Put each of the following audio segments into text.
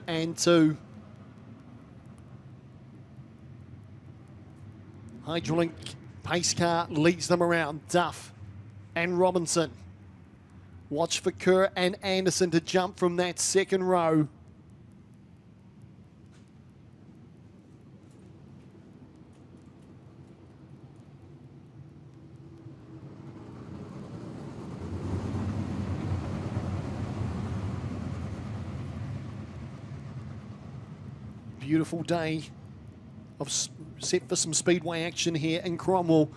and 2. Hydrolink pace car leads them around. Duff and Robinson. Watch for Kerr and Anderson to jump from that second row. Beautiful day of set for some speedway action here in Cromwell.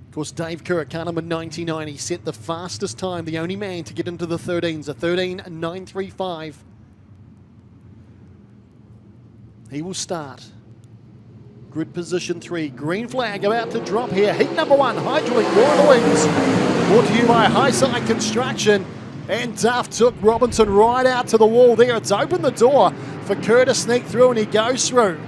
Of course, Dave Kerr at car number 99. He set the fastest time, the only man to get into the 13s, a 13.935. He will start. Grid position 3. Green flag about to drop here. Heat number 1, Hydrolink, Royal Wings. Brought to you by Highside Construction. And Duff took Robinson right out to the wall there. It's opened the door for Kerr to sneak through, and he goes through.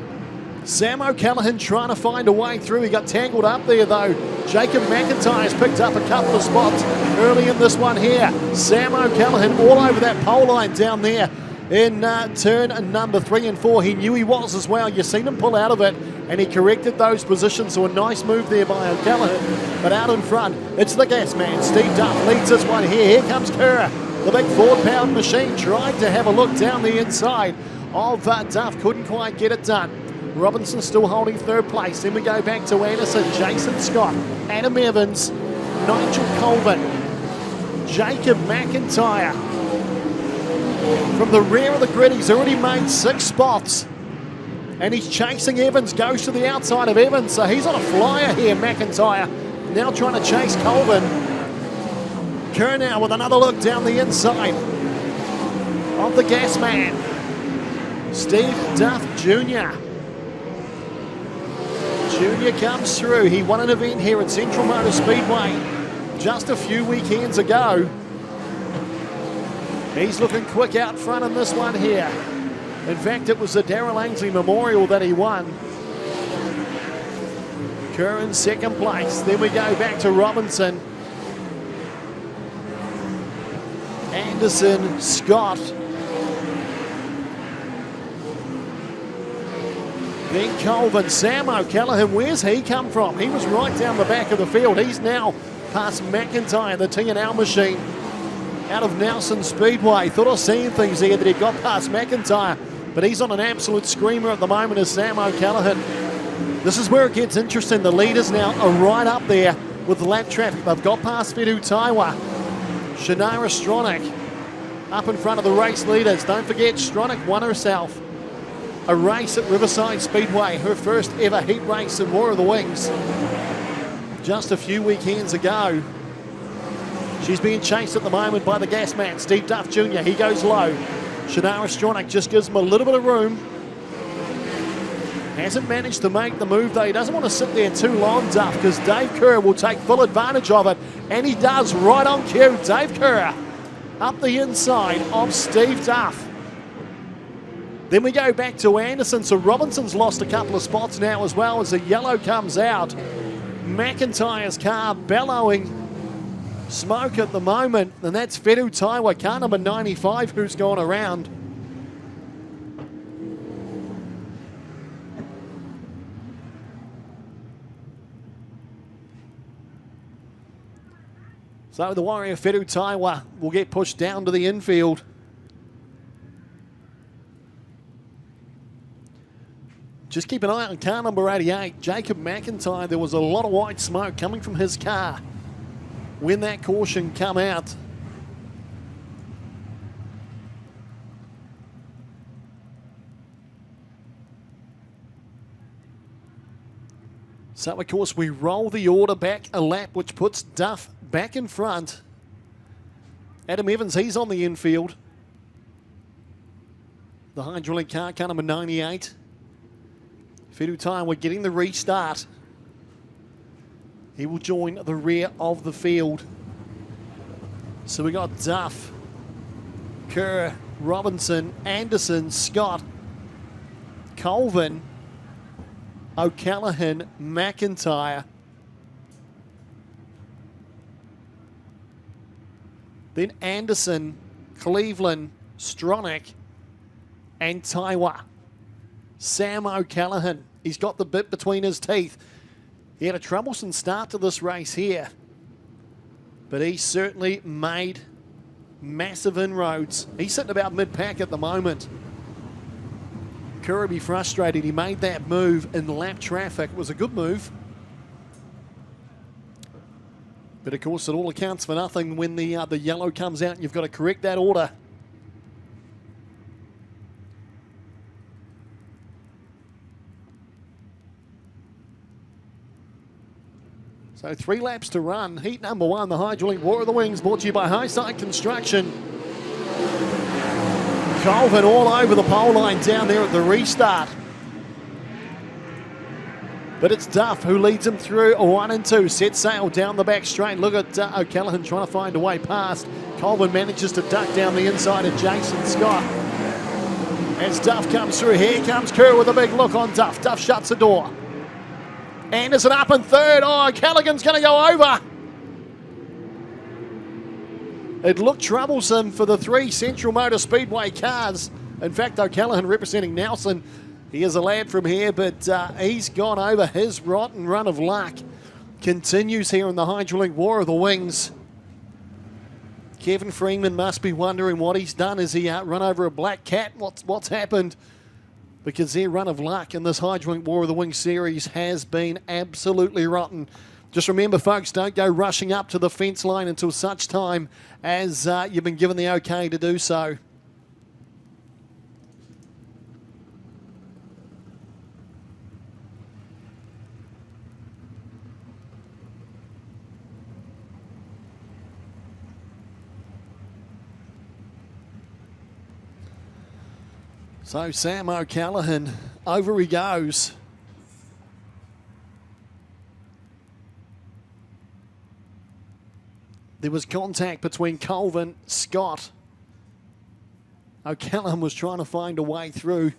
Sam O'Callaghan trying to find a way through. He got tangled up there, though. Jacob McIntyre's picked up a couple of spots early in this one here. Sam O'Callaghan all over that pole line down there in turn number 3 and 4. He knew he was as well. You've seen him pull out of it, and he corrected those positions. So a nice move there by O'Callaghan. But out in front, it's the gas man. Steve Duff leads this one here. Here comes Kerr. The big Ford-powered machine tried to have a look down the inside of Duff. Couldn't quite get it done. Robinson still holding third place. Then we go back to Anderson, Jason Scott, Adam Evans, Nigel Colvin, Jacob McIntyre. From the rear of the grid, he's already made 6 spots. And he's chasing Evans, goes to the outside of Evans. So he's on a flyer here, McIntyre. Now trying to chase Colvin. Kerr now with another look down the inside of the gas man. Steve Duff Jr. Junior comes through. He won an event here at Central Motor Speedway just a few weekends ago. He's looking quick out front in this one here. In fact, it was the Darrell Ainsley Memorial that he won. Kerr in second place. Then we go back to Robinson. Anderson, Scott. Then Colvin. Sam O'Callaghan, where's he come from? He was right down the back of the field. He's now past McIntyre, the T&L machine, out of Nelson Speedway. Thought I was seeing things there that he got past McIntyre, but he's on an absolute screamer at the moment as Sam O'Callaghan. This is where it gets interesting. The leaders now are right up there with the lap traffic. They've got past Fedu Taiwa. Shannara Stronach up in front of the race leaders. Don't forget, Stronach won herself a race at Riverside Speedway, her first ever heat race in War of the Wings, just a few weekends ago. She's being chased at the moment by the gas man, Steve Duff Jr. He goes low. Shannara Stronach just gives him a little bit of room. Hasn't managed to make the move, though. He doesn't want to sit there too long, Duff, because Dave Kerr will take full advantage of it, and he does right on cue. Dave Kerr up the inside of Steve Duff. Then we go back to Anderson, so Robinson's lost a couple of spots now as well as the yellow comes out. McIntyre's car bellowing smoke at the moment, and that's Fedu Taiwa, car number 95, who's gone around. So the warrior Fedu Taiwa will get pushed down to the infield. Just keep an eye on car number 88, Jacob McIntyre. There was a lot of white smoke coming from his car when that caution come out. So, of course, we roll the order back a lap, which puts Duff back in front. Adam Evans, he's on the infield. The Hydrolink car number 98. Fedu Taiwa getting the restart. He will join the rear of the field. So we got Duff, Kerr, Robinson, Anderson, Scott, Colvin, O'Callaghan, McIntyre. Then Anderson, Cleveland, Stronach, and Taiwa. Sam O'Callaghan, he's got the bit between his teeth. He had a troublesome start to this race here, but he certainly made massive inroads. He's sitting about mid-pack at the moment. Kirby frustrated. He made that move in lap traffic. It was a good move. But of course, it all accounts for nothing when the yellow comes out and you've got to correct that order. So 3 laps to run. Heat number 1, the Hydraulic War of the Wings, brought to you by Highside Construction. Colvin all over the pole line down there at the restart. But it's Duff who leads him through 1 and 2. Set sail down the back straight. Look at O'Callaghan trying to find a way past. Colvin manages to duck down the inside of Jason Scott. As Duff comes through, here comes Kerr with a big look on Duff. Duff shuts the door. Anderson up in third. Oh, Callaghan's going to go over. It looked troublesome for the 3 Central Motor Speedway cars. In fact, O'Callaghan representing Nelson. He is a lad from here, but he's gone over. His rotten run of luck continues here in the Hydraulic War of the Wings. Kevin Freeman must be wondering what he's done. Has he run over a black cat? What's happened? Because their run of luck in this Hydraulic War of the Wings series has been absolutely rotten. Just remember, folks, don't go rushing up to the fence line until such time as you've been given the okay to do so. So Sam O'Callaghan, over he goes. There was contact between Colvin, Scott. O'Callaghan was trying to find a way through.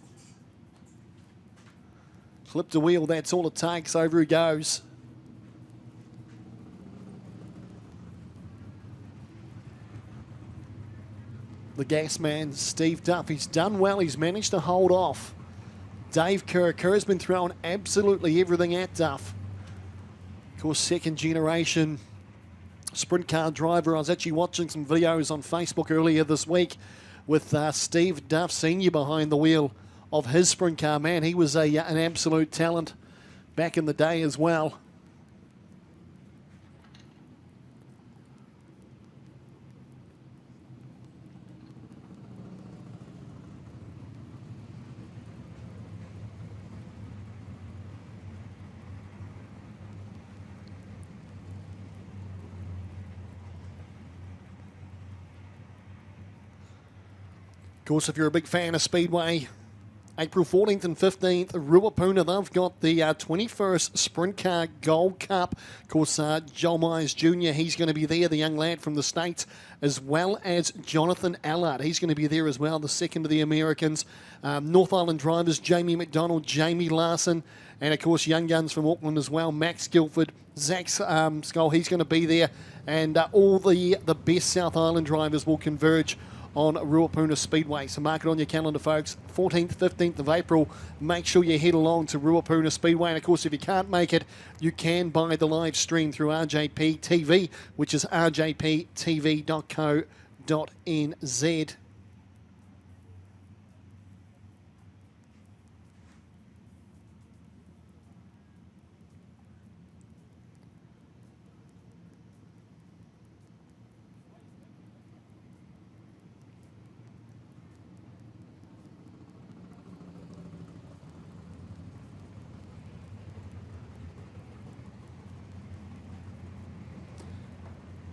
Flipped a wheel, that's all it takes. Over he goes. The gas man, Steve Duff, he's done well. He's managed to hold off Dave Kerr. Kerr's been throwing absolutely everything at Duff. Of course, second generation sprint car driver. I was actually watching some videos on Facebook earlier this week with Steve Duff Sr. behind the wheel of his sprint car. Man, he was an absolute talent back in the day as well. Of course, if you're a big fan of Speedway, April 14th and 15th, Ruapuna, they've got the 21st Sprint Car Gold Cup. Of course, Joel Myers Jr., he's going to be there, the young lad from the States, as well as Jonathan Allard. He's going to be there as well, the second of the Americans. North Island drivers, Jamie McDonald, Jamie Larson, and of course, young guns from Auckland as well, Max Guilford, Zach Skull, he's going to be there. And all the best South Island drivers will converge on Ruapuna Speedway. So mark it on your calendar, folks. 14th, 15th of April. Make sure you head along to Ruapuna Speedway. And of course, if you can't make it, you can buy the live stream through RJP TV, which is rjptv.co.nz.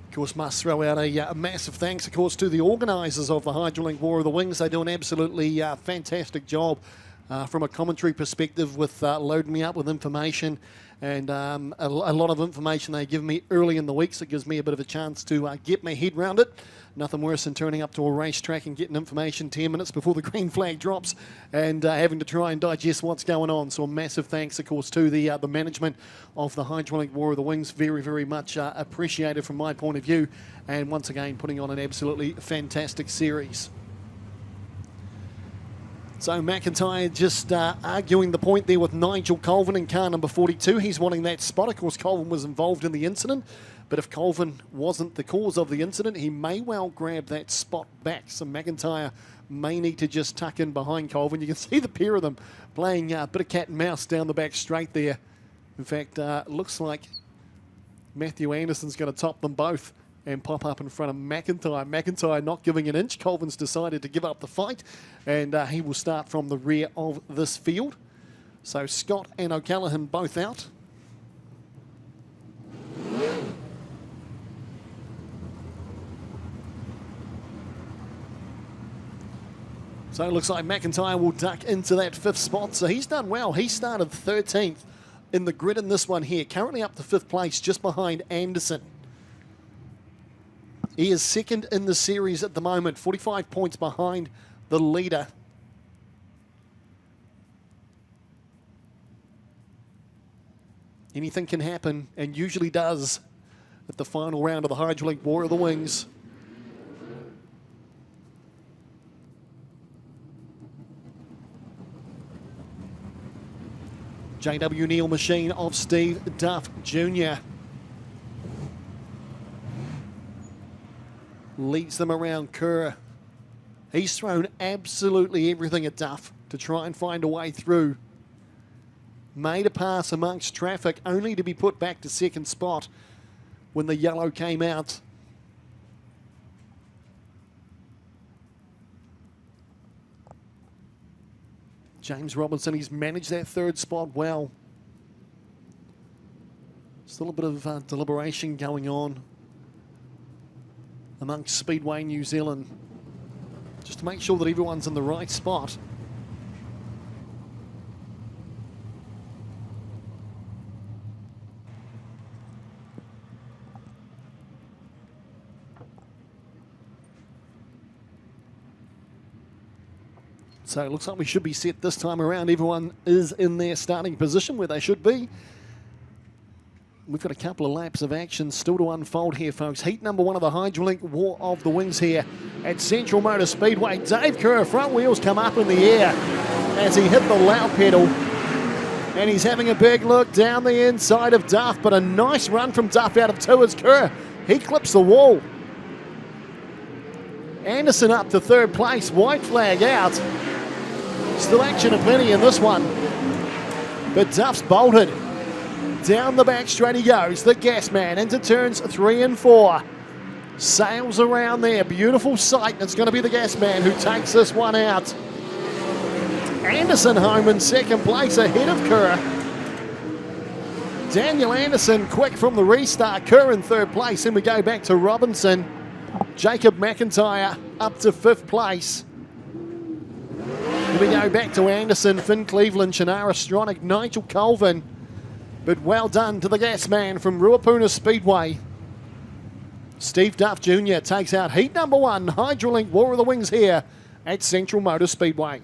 Of course, must throw out a massive thanks, of course, to the organisers of the Hydraulic War of the Wings. They do an absolutely fantastic job from a commentary perspective with loading me up with information and a lot of information they give me early in the week, so it gives me a bit of a chance to get my head around it. Nothing worse than turning up to a racetrack and getting information 10 minutes before the green flag drops and having to try and digest what's going on. So a massive thanks, of course, to the management of the Hydraulic War of the Wings. Very, very much appreciated from my point of view. And once again, putting on an absolutely fantastic series. So McIntyre just arguing the point there with Nigel Colvin in car number 42. He's wanting that spot. Of course, Colvin was involved in the incident, but if Colvin wasn't the cause of the incident, he may well grab that spot back. So McIntyre may need to just tuck in behind Colvin. You can see the pair of them playing a bit of cat and mouse down the back straight there. In fact, looks like Matthew Anderson's going to top them both and pop up in front of McIntyre. McIntyre not giving an inch. Colvin's decided to give up the fight, and he will start from the rear of this field. So Scott and O'Callaghan both out. So it looks like McIntyre will duck into that 5th spot. So he's done well. He started 13th in the grid in this one here. Currently up to 5th place, just behind Anderson. He is 2nd in the series at the moment, 45 points behind the leader. Anything can happen, and usually does, at the final round of the Hydrolink War of the Wings. J.W. Neal machine of Steve Duff Jr. leads them around Kerr. He's thrown absolutely everything at Duff to try and find a way through. Made a pass amongst traffic, only to be put back to 2nd spot when the yellow came out. James Robinson, he's managed that 3rd spot well. Still a bit of deliberation going on amongst Speedway New Zealand, just to make sure that everyone's in the right spot. So it looks like we should be set this time around. Everyone is in their starting position where they should be. We've got a couple of laps of action still to unfold here, folks. Heat number 1 of the Hydrolink War of the Wings here at Central Motor Speedway. Dave Kerr, front wheels come up in the air as he hit the loud pedal. And he's having a big look down the inside of Duff, but a nice run from Duff out of 2 as Kerr. He clips the wall. Anderson up to 3rd place, white flag out. Still action aplenty in this one, but Duff's bolted. Down the back straight he goes, the gas man into turns 3 and 4. Sails around there, beautiful sight. It's going to be the gas man who takes this one out. Anderson home in 2nd place ahead of Kerr. Daniel Anderson quick from the restart. Kerr in 3rd place. Then we go back to Robinson. Jacob McIntyre up to 5th place. Then we go back to Anderson, Finn Cleveland, Shannara Stronach, Nigel Colvin. But well done to the gas man from Ruapuna Speedway. Steve Duff Jr. takes out heat number 1, Hydrolink War of the Wings here at Central Motor Speedway.